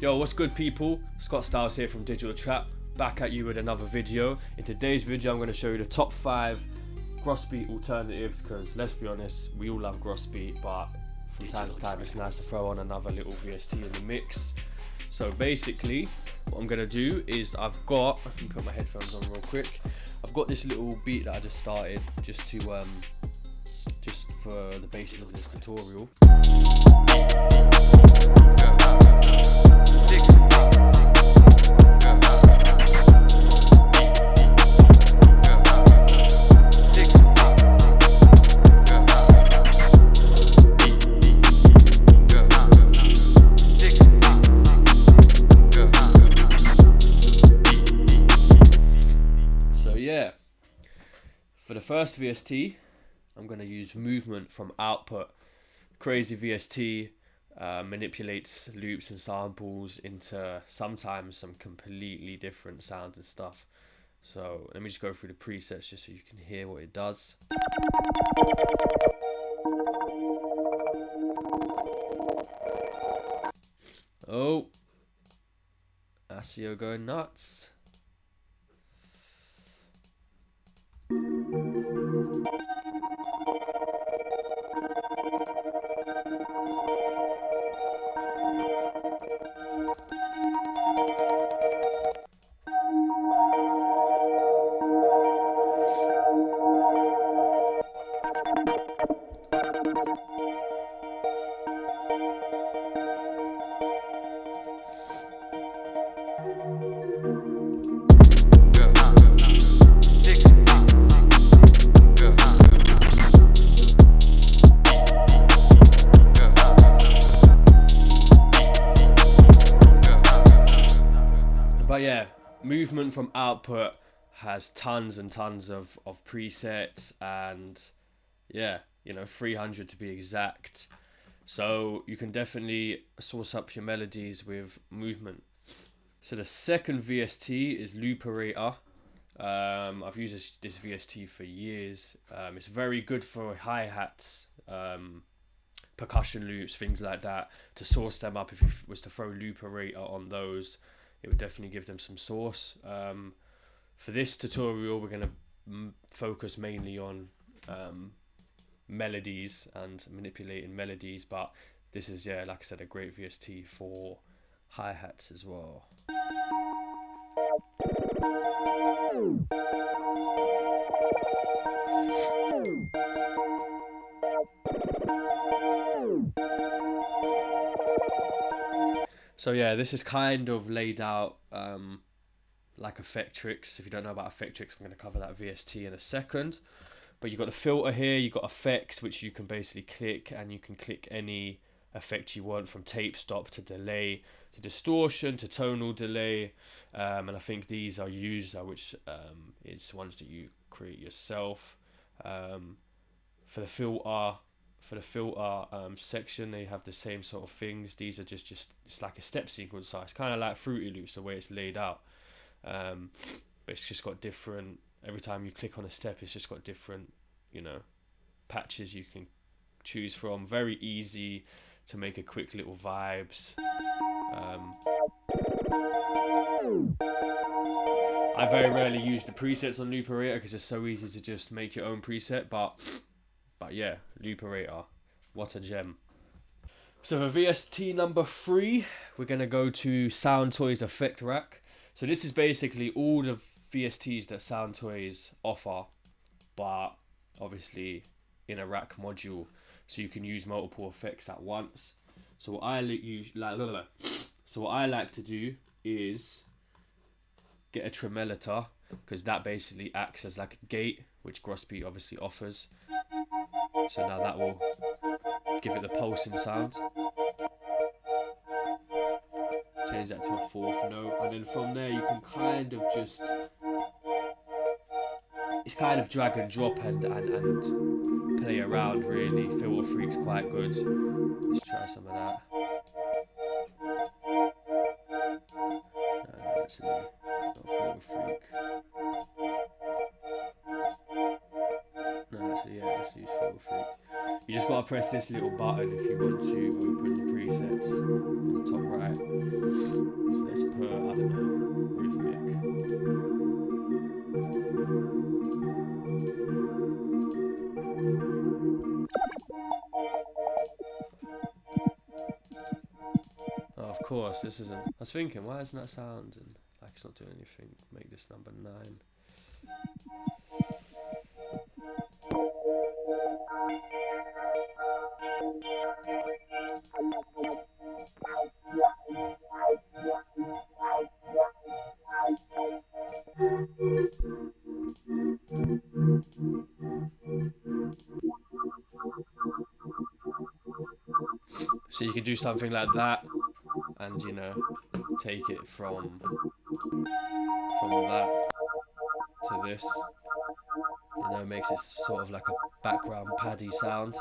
Yo, what's good people? Scott Styles here from Digital Trap, back at you with another video. In today's video I'm going to show you the top 5 Grossbeat alternatives, because let's be honest, we all love Grossbeat, but from time to time it's nice to throw on another little VST in the mix. So basically what I'm going to do is let me put my headphones on real quick. I've got this little beat that I just started just for the basis of this tutorial. So yeah, for the first VST, I'm going to use Movement from Output. Crazy VST, manipulates loops and samples into sometimes some completely different sounds and stuff. So let me just go through the presets just so you can hear what it does. Oh, SEO going nuts. But yeah, Movement from Output has tons and tons of presets, and yeah, 300 to be exact. So you can definitely source up your melodies with Movement. So the second VST is Looperator. I've used this VST for years. It's very good for hi-hats, percussion loops, things like that, to source them up. If you was to throw Looperator on those, it would definitely give them some source. For this tutorial, we're going to focus mainly on melodies and manipulating melodies, but this is, yeah, like I said, a great VST for hi-hats as well. So yeah, this is kind of laid out like Effectrix. If you don't know about Effectrix, I'm going to cover that VST in a second. But you've got the filter here, you've got effects, which you can basically click, and you can click any effect you want, from tape stop to delay to distortion to tonal delay. And I think these are user, which is ones that you create yourself. For the filter section, they have the same sort of things. These are just it's like a step sequence, so it's kind of like Fruity Loops the way it's laid out, but it's just got different, every time you click on a step it's just got different patches you can choose from. Very easy to make a quick little vibes. I very rarely use the presets on Looperator because it's so easy to just make your own preset, but yeah, Looperator, what a gem. So for VST number 3, we're going to go to Soundtoys Effect Rack. So this is basically all the VSTs that Soundtoys offer, but obviously in a rack module, so you can use multiple effects at once. So what I like to do is get a tremolator, because that basically acts as like a gate, which Grossbeat obviously offers. So now that will give it the pulsing sound. Change that to a 4th note, and then from there you can kind of just, it's kind of drag and drop and play around really. Filter Freak's quite good. Let's try some of that. No, actually, not Filter Freak. No, actually, yeah, let's use Filter Freak. You just gotta press this little button if you want to open the presets on the top right. course, this isn't. I was thinking, why isn't that sounding like it's not doing anything? Make this number 9. So you could do something like that, and take it from that to this. Makes it sort of like a background paddy sound.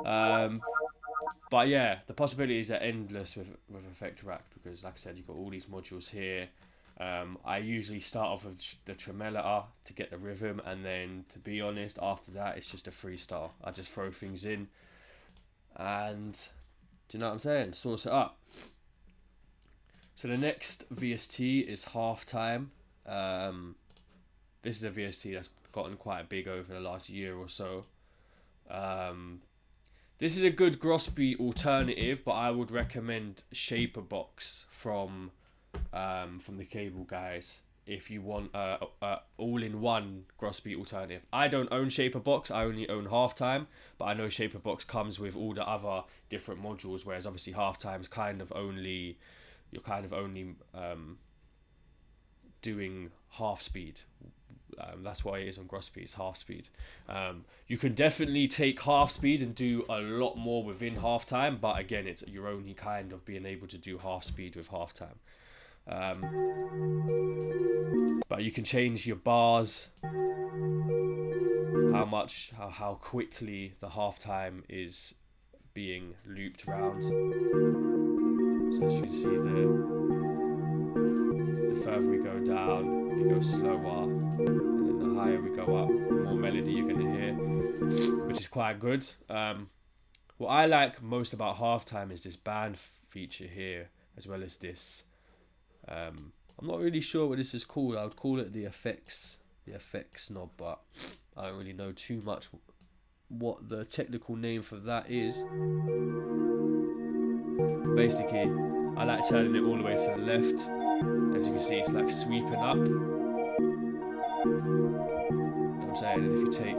But yeah, the possibilities are endless with Effect Rack because, like I said, you've got all these modules here. I usually start off with the tremolo to get the rhythm, and then, to be honest, after that it's just a freestyle. I just throw things in, and do you know what I'm saying? Source it up. So the next VST is Halftime. This is a VST that's gotten quite big over the last year or so. This is a good Grosby alternative, but I would recommend Shaper Box from the Cable guys if you want a all-in-one Grosby alternative. I don't own Shaper Box, I only own Halftime, but I know Shaper Box comes with all the other different modules, whereas obviously Halftime's you're kind of only doing half speed. That's why it is on Grosby, it's half speed. You can definitely take half speed and do a lot more within Halftime, but again, you're only kind of being able to do half speed with Halftime. But you can change your bars, how quickly the Halftime is being looped around. So as you can see, the further we go down, it goes slower, and then the higher we go up, the more melody you're going to hear, which is quite good. What I like most about Halftime is this band feature here, as well as this. I'm not really sure what this is called. I would call it the effects knob, but I don't really know too much what the technical name for that is. Basically, I like turning it all the way to the left. As you can see, it's like sweeping up. You know what I'm saying? And if you take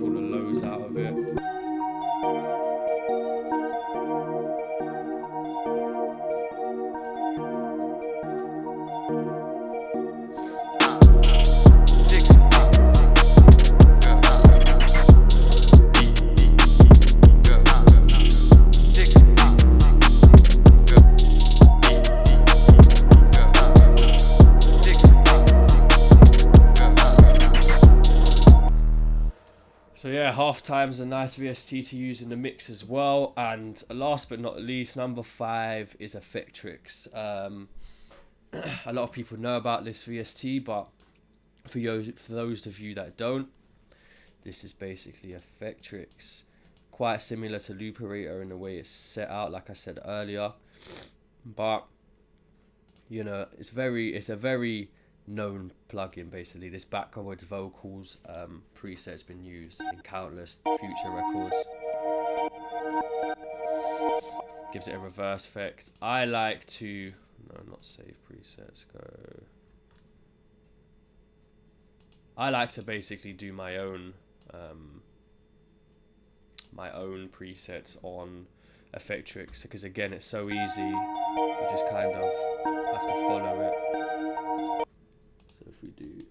all the lows out of it. So yeah, Halftime's a nice VST to use in the mix as well. And last but not least, number 5 is Effectrix. A lot of people know about this VST, but for those of you that don't, this is basically Effectrix. Quite similar to Looperator in the way it's set out, like I said earlier. But it's a very known plugin. Basically, this backwards vocals preset's been used in countless future records. Gives it a reverse effect. I like to not save presets. I like to basically do my own presets on Effectrix, because again, it's so easy. You just kind of have to follow it. So if we do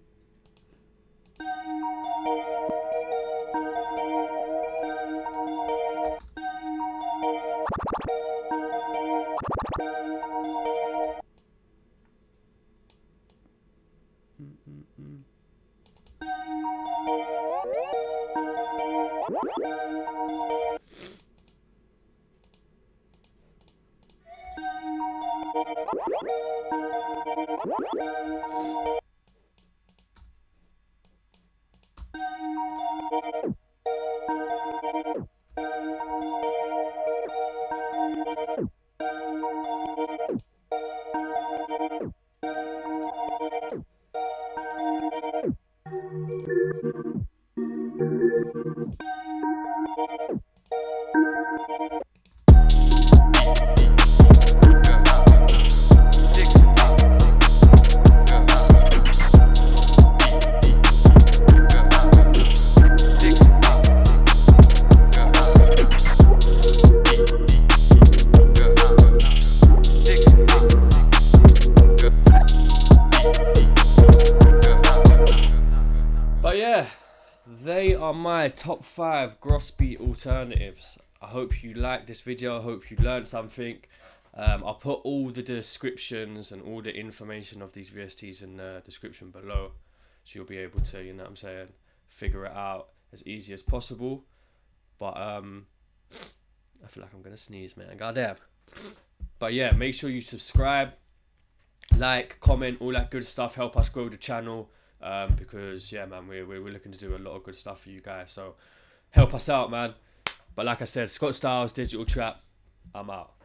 But yeah, they are my top 5 gross beat alternatives. I hope you liked this video. I hope you learned something. I'll put all the descriptions and all the information of these VSTs in the description below, so you'll be able to, you know what I'm saying, figure it out as easy as possible. But I feel like I'm gonna sneeze, man. Goddamn. But yeah, make sure you subscribe, like, comment, all that good stuff. Help us grow the channel. Because yeah, man, we're looking to do a lot of good stuff for you guys. So help us out, man. But like I said, Scott Styles, Digital Trap. I'm out.